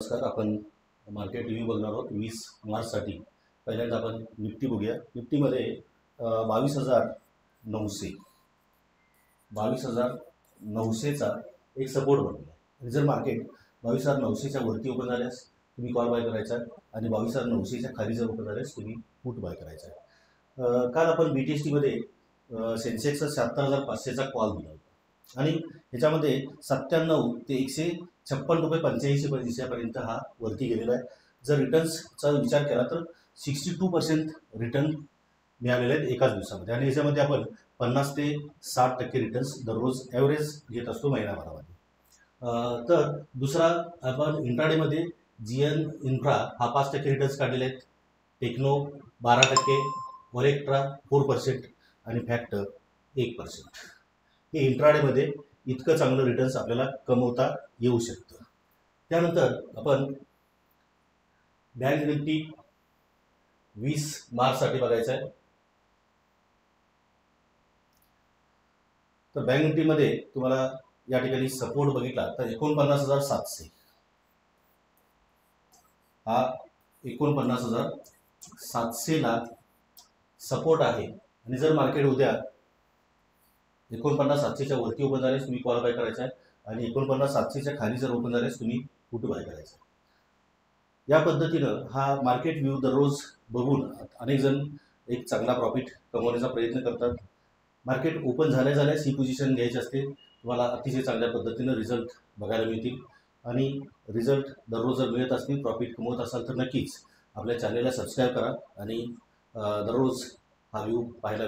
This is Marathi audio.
नमस्कार. आपण मार्केट रिव्ह्यू बघणार आहोत 20 मार्चसाठी. पहिल्यांदा आपण निफ्टी बघूया. निफ्टीमध्ये 22,900चा एक सपोर्ट बनला आहे. जर मार्केट 22,900च्या वरती ओपन झाल्यास तुम्ही कॉल बाय करायचा आणि 22,900च्या खाली जर ओपन झाल्यास तुम्ही पुट बाय करायचा आहे. काल आपण BTSTमध्ये सेन्सेक्सचा 76,500चा कॉल दिला होता आणि ह्याच्यामध्ये 97 ते 156 रुपये 85 पैशापर्यंत हा वरती गेलेला आहे. जर रिटर्न्सचा विचार केला तर 62% रिटर्न मिळालेले आहेत एकाच दिवसामध्ये आणि याच्यामध्ये आपण 50 ते 60% रिटर्न्स दररोज ॲव्हरेज घेत असतो महिनाभरामध्ये. तर दुसरा आपण इंट्राडेमध्ये GN इन्फ्रा हा 5% रिटर्न्स काढलेले आहेत, टेक्नो 12%, ओलेक्ट्रा 4% आणि फॅक्टर 1%. हे इंट्राडेमध्ये इतकं चांगलं रिटर्न्स आपल्याला कमवता येऊ शकतं. त्यानंतर आपण बँक निफ्टी 20 मार्चसाठी बघायचं आहे. तर बँक निफ्टीमध्ये तुम्हाला या ठिकाणी सपोर्ट बघितला तर 49,700 हा 49,700ला सपोर्ट आहे आणि जर मार्केट उद्या 49,700च्या वरती ओपन झाल्यास तुम्ही कॉल बाय करायचा आहे आणि 49,700च्या खाली जर ओपन झाल्यास तुम्ही पुट बाय करायचा आहे. या पद्धतीनं हा मार्केट व्ह्यू दररोज बघून अनेक जण एक चांगला प्रॉफिट कमवण्याचा प्रयत्न करतात. मार्केट ओपन झाल्यास ही पोझिशन घ्यायची असते. तुम्हाला अतिशय चांगल्या पद्धतीनं रिझल्ट बघायला मिळतील आणि रिझल्ट दररोज जर मिळत असतील, प्रॉफिट कमवत असाल तर नक्कीच आपल्या चॅनेलला सबस्क्राईब करा आणि दररोज हा व्ह्यू पाहायला